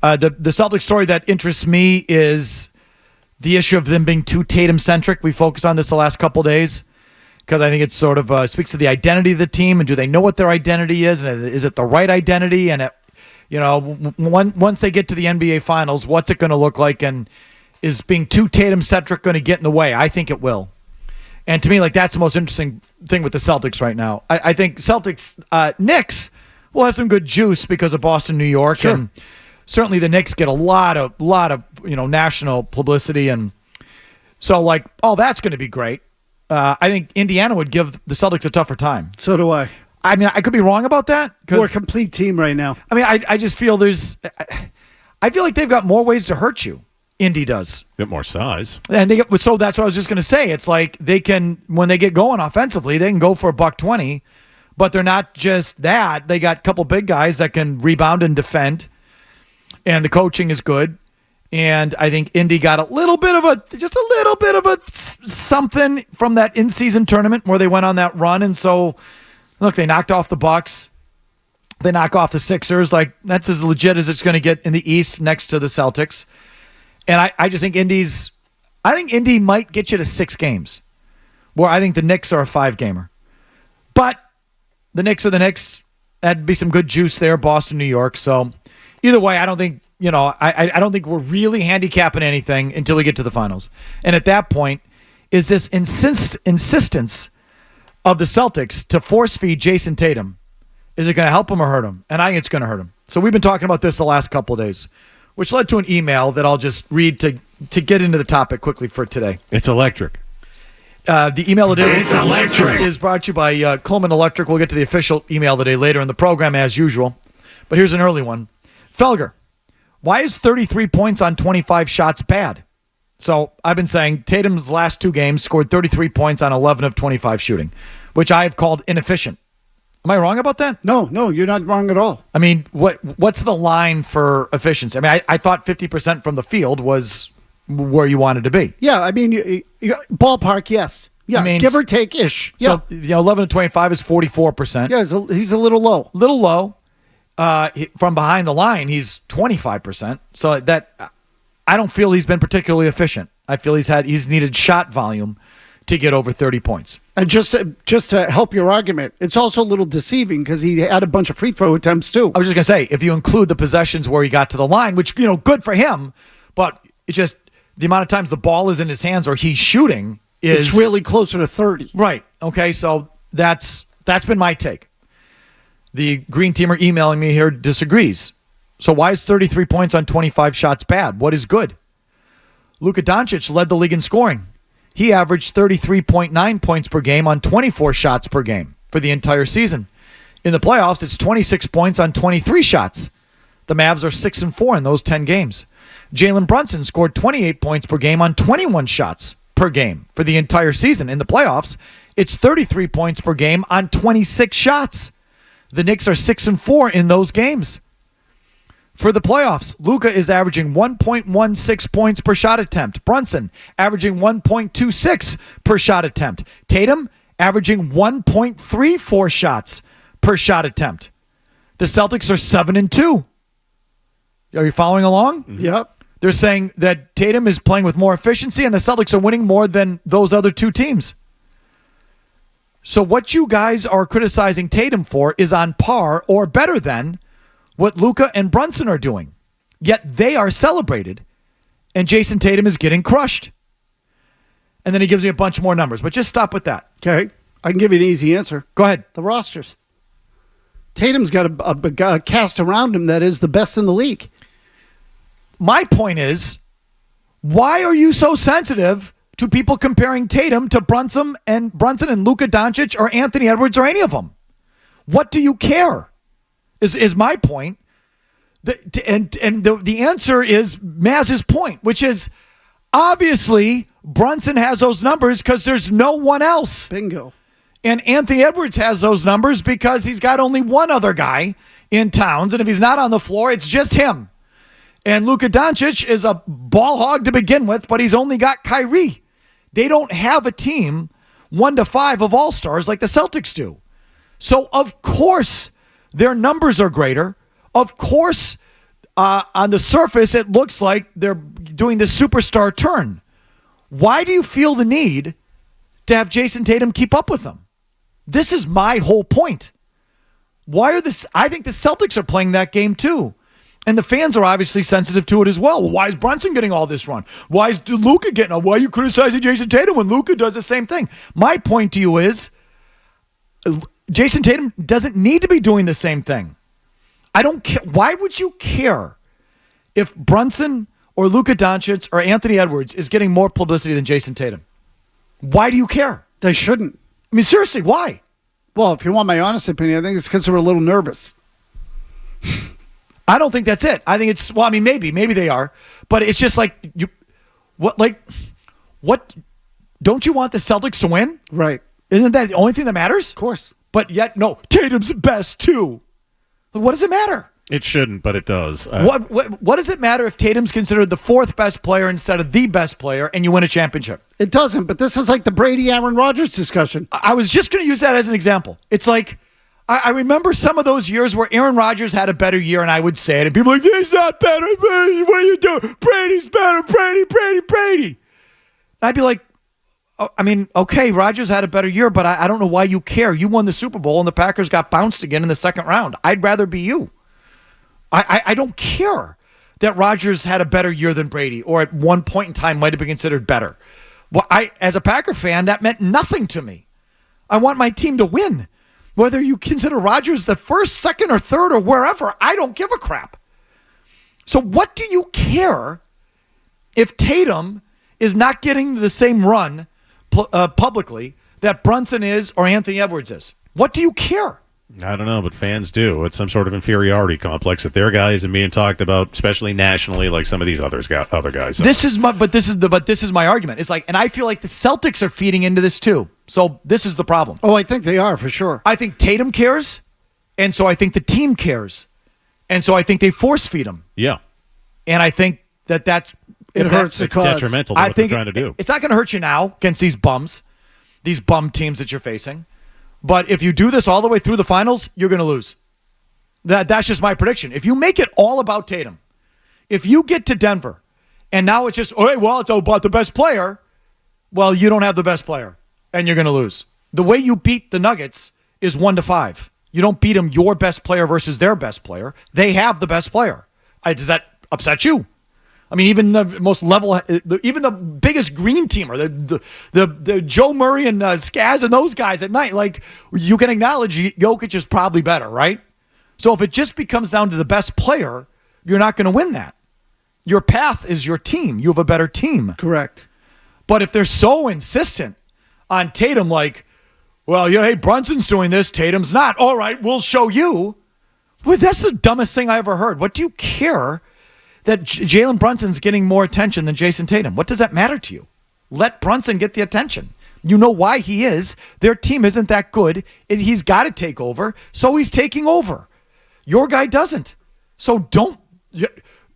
The Celtics story that interests me is the issue of them being too Tatum-centric. We focused on this the last couple days because I think it sort of speaks to the identity of the team, and do they know what their identity is, and is it the right identity? And once they get to the NBA Finals, what's it going to look like? And is being too Tatum-centric going to get in the way? I think it will. And to me, that's the most interesting thing with the Celtics right now. I think Celtics, Knicks will have some good juice because of Boston, New York, sure. And certainly the Knicks get a lot of national publicity, and so that's going to be great. I think Indiana would give the Celtics a tougher time. So do I. I mean, I could be wrong about that. We're a complete team right now. I mean, I just feel I feel like they've got more ways to hurt you. Indy does. Get more size. And so that's what I was just going to say. It's like they can, when they get going offensively, they can go for $120, but they're not just that. They got a couple big guys that can rebound and defend, and the coaching is good. And I think Indy got a little bit of a something from that in-season tournament where they went on that run. And so, look, they knocked off the Bucks. They knock off the Sixers. That's as legit as it's going to get in the East next to the Celtics. And I just think Indy might get you to 6 games, where I think the Knicks are a 5-gamer. But the Knicks are the Knicks. That'd be some good juice there, Boston, New York. So either way, I don't think, I don't think we're really handicapping anything until we get to the finals. And at that point, is this insistence of the Celtics to force feed Jayson Tatum, is it going to help him or hurt him? And I think it's going to hurt him. So we've been talking about this the last couple of days, which led to an email that I'll just read to get into the topic quickly for today. It's electric. The email today It's electric. is brought to you by Coleman Electric. We'll get to the official email today later in the program as usual. But here's an early one. Felger, why is 33 points on 25 shots bad? So I've been saying Tatum's last 2 games scored 33 points on 11 of 25 shooting, which I have called inefficient. Am I wrong about that? No, you're not wrong at all. I mean, what's the line for efficiency? I mean, I thought 50% from the field was where you wanted to be. Yeah, I mean, you ballpark, yes. Yeah, I mean, give or take ish. Yeah. So 11 to 25 is 44%. Yeah, he's a little low. Little low. From behind the line, he's 25%. So that I don't feel he's been particularly efficient. I feel he's needed shot volume to get over 30 points. And just to help your argument, it's also a little deceiving because he had a bunch of free throw attempts too. I was just going to say, if you include the possessions where he got to the line, which, good for him, but it's just the amount of times the ball is in his hands or he's shooting is... It's really closer to 30. Right. Okay, so that's been my take. The green teamer emailing me here disagrees. So why is 33 points on 25 shots bad? What is good? Luka Doncic led the league in scoring. He averaged 33.9 points per game on 24 shots per game for the entire season. In the playoffs, it's 26 points on 23 shots. The Mavs are 6-4 in those 10 games. Jalen Brunson scored 28 points per game on 21 shots per game for the entire season. In the playoffs, it's 33 points per game on 26 shots. The Knicks are 6-4 in those games. For the playoffs, Luka is averaging 1.16 points per shot attempt. Brunson averaging 1.26 per shot attempt. Tatum averaging 1.34 shots per shot attempt. The Celtics are 7-2. Are you following along? Yep. They're saying that Tatum is playing with more efficiency and the Celtics are winning more than those other 2 teams. So what you guys are criticizing Tatum for is on par or better than what Luka and Brunson are doing. Yet they are celebrated, and Jayson Tatum is getting crushed. And then he gives me a bunch more numbers, but just stop with that. Okay, I can give you an easy answer. Go ahead. The rosters. Tatum's got a cast around him that is the best in the league. My point is, why are you so sensitive to people comparing Tatum to Brunson and Luka Doncic or Anthony Edwards or any of them? What do you care? Is my point. The answer is Mazz's point, which is obviously Brunson has those numbers because there's no one else. Bingo. And Anthony Edwards has those numbers because he's got only one other guy in Towns, and if he's not on the floor, it's just him. And Luka Doncic is a ball hog to begin with, but he's only got Kyrie. They don't have a team 1 to 5 of all-stars like the Celtics do. So, of course, their numbers are greater. Of course, on the surface, it looks like they're doing this superstar turn. Why do you feel the need to have Jayson Tatum keep up with them? This is my whole point. I think the Celtics are playing that game too. And the fans are obviously sensitive to it as well. Why is Brunson getting all this run? Why is Luka getting it? Why are you criticizing Jayson Tatum when Luka does the same thing? My point to you is Jayson Tatum doesn't need to be doing the same thing. I don't care. Why would you care if Brunson or Luka Doncic or Anthony Edwards is getting more publicity than Jayson Tatum? Why do you care? They shouldn't. I mean, seriously, why? Well, if you want my honest opinion, I think it's because they were a little nervous. I don't think that's it. I think it's, well, I mean, maybe they are, but it's just like, what, don't you want the Celtics to win? Right. Isn't that the only thing that matters? Of course. But yet, no, Tatum's best too. What does it matter? It shouldn't, but it does. What does it matter if Tatum's considered the fourth best player instead of the best player and you win a championship? It doesn't, but this is like the Brady-Aaron Rodgers discussion. I was just going to use that as an example. It's like, I remember some of those years where Aaron Rodgers had a better year, and I would say it, and people were like, he's not better. What are you doing? Brady's better. Brady. And I'd be like, oh, I mean, okay, Rodgers had a better year, but I don't know why you care. You won the Super Bowl, and the Packers got bounced again in the second round. I'd rather be you. I don't care that Rodgers had a better year than Brady, or at one point in time might have been considered better. Well, as a Packer fan, that meant nothing to me. I want my team to win. Whether you consider Rodgers the first, second, or third, or wherever, I don't give a crap. So what do you care if Tatum is not getting the same run publicly that Brunson is or Anthony Edwards is? What do you care? I don't know, but fans do. It's some sort of inferiority complex that their guy isn't being talked about, especially nationally, like some of these other guys. This is my argument. It's like, and I feel like the Celtics are feeding into this too. So this is the problem. Oh, I think they are for sure. I think Tatum cares, and so I think the team cares, and so I think they force feed him. Yeah, and I think that's it hurts. It's detrimental to what they're trying to do. It's not going to hurt you now against these bum teams that you're facing. But if you do this all the way through the finals, you're going to lose. That's just my prediction. If you make it all about Tatum, if you get to Denver, and now it's just, it's all about the best player, well, you don't have the best player, and you're going to lose. The way you beat the Nuggets is 1-5. You don't beat them your best player versus their best player. They have the best player. Does that upset you? I mean, even the most even the biggest green teamer, the Joe Murray and Skaz and those guys at night, like, you can acknowledge Jokic is probably better, right? So if it just becomes down to the best player, you're not going to win that. Your path is your team. You have a better team. Correct. But if they're so insistent on Tatum, like, well, hey, Brunson's doing this, Tatum's not. All right, we'll show you. Well, that's the dumbest thing I ever heard. What do you care that Jalen Brunson's getting more attention than Jayson Tatum? What does that matter to you? Let Brunson get the attention. You know why he is. Their team isn't that good. He's got to take over, so he's taking over. Your guy doesn't. So don't.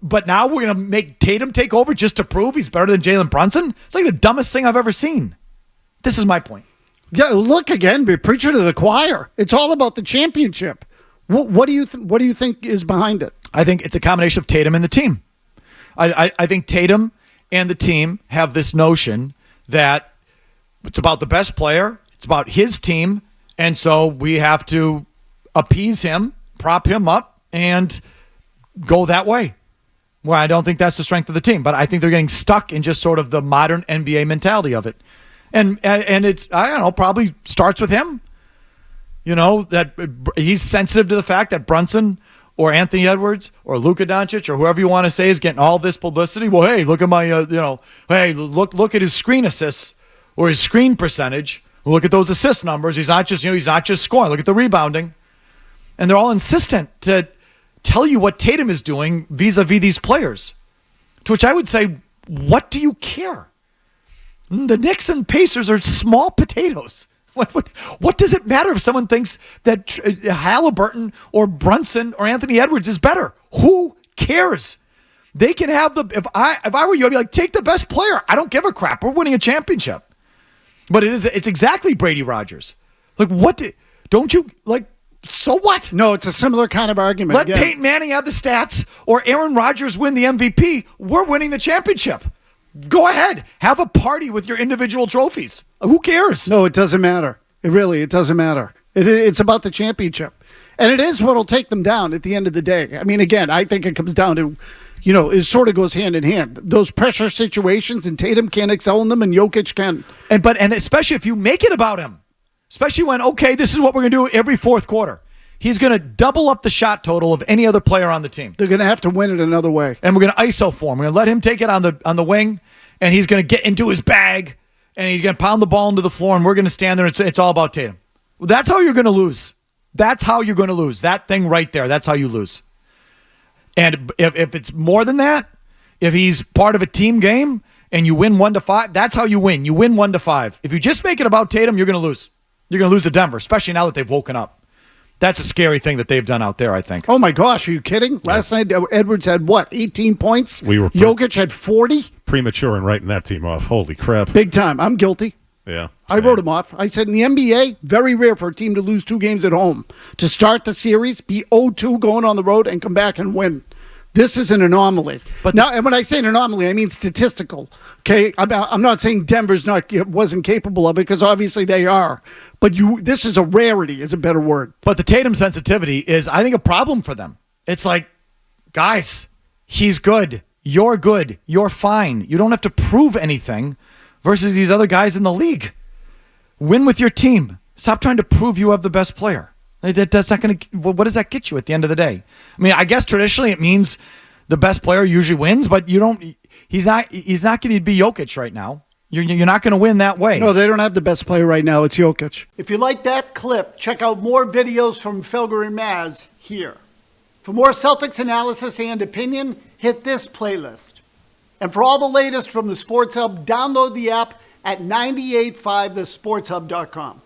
But now we're going to make Tatum take over just to prove he's better than Jalen Brunson? It's like the dumbest thing I've ever seen. This is my point. Yeah, look again, be preacher to the choir. It's all about the championship. What do you think is behind it? I think it's a combination of Tatum and the team. I think Tatum and the team have this notion that it's about the best player, it's about his team, and so we have to appease him, prop him up, and go that way. Well, I don't think that's the strength of the team, but I think they're getting stuck in just sort of the modern NBA mentality of it. And it's, I don't know, probably starts with him. You know, that he's sensitive to the fact that Brunson or Anthony Edwards or Luka Doncic or whoever you want to say is getting all this publicity. Well, hey, look at my, hey, look at his screen assists or his screen percentage. Look at those assist numbers. He's not just scoring. Look at the rebounding. And they're all insistent to tell you what Tatum is doing vis-a-vis these players. To which I would say, what do you care? The Knicks and Pacers are small potatoes. What does it matter if someone thinks that Halliburton or Brunson or Anthony Edwards is better? Who cares? They can have if I were you, I'd be like, take the best player. I don't give a crap. We're winning a championship. But it's exactly Brady Rodgers. Like, don't you like So what? No, it's a similar kind of argument. Let Again, Peyton Manning have the stats or Aaron Rodgers win the MVP. We're winning the championship. Go ahead. Have a party with your individual trophies. Who cares? No, it doesn't matter. It doesn't matter. It's about the championship. And it is what'll take them down at the end of the day. I mean, again, I think it comes down to, it sort of goes hand in hand. Those pressure situations, and Tatum can't excel in them, and Jokic can. And especially if you make it about him, especially when, okay, this is what we're going to do every fourth quarter. He's going to double up the shot total of any other player on the team. They're going to have to win it another way. And we're going to ISO for him. We're going to let him take it on the wing, and he's going to get into his bag, and he's going to pound the ball into the floor, and we're going to stand there and it's all about Tatum. Well, that's how you're going to lose. That's how you're going to lose. That thing right there, that's how you lose. And if it's more than that, if he's part of a team game and you win 1-5, that's how you win. You win 1-5. If you just make it about Tatum, you're going to lose. You're going to lose to Denver, especially now that they've woken up. That's a scary thing that they've done out there, I think. Oh, my gosh. Are you kidding? Last night, Edwards had, 18 points? Jokic had 40? Premature in writing that team off. Holy crap. Big time. I'm guilty. Yeah. I wrote him off. I said, in the NBA, very rare for a team to lose 2 games at home. To start the series, be 0-2 going on the road, and come back and win. This is an anomaly. And when I say an anomaly, I mean statistical. Okay, I'm not saying Denver's wasn't capable of it, because obviously they are. But this is a rarity, is a better word. But the Tatum sensitivity is, I think, a problem for them. It's like, guys, he's good. You're fine. You don't have to prove anything. Versus these other guys in the league. Win with your team. Stop trying to prove you have the best player. That's not going to. What does that get you at the end of the day? I mean, I guess traditionally it means the best player usually wins, but you don't. He's not going to be Jokic right now. You're not going to win that way. No, they don't have the best player right now. It's Jokic. If you like that clip, check out more videos from Felger and Mazz here. For more Celtics analysis and opinion, hit this playlist. And for all the latest from the Sports Hub, download the app at 985thesportshub.com.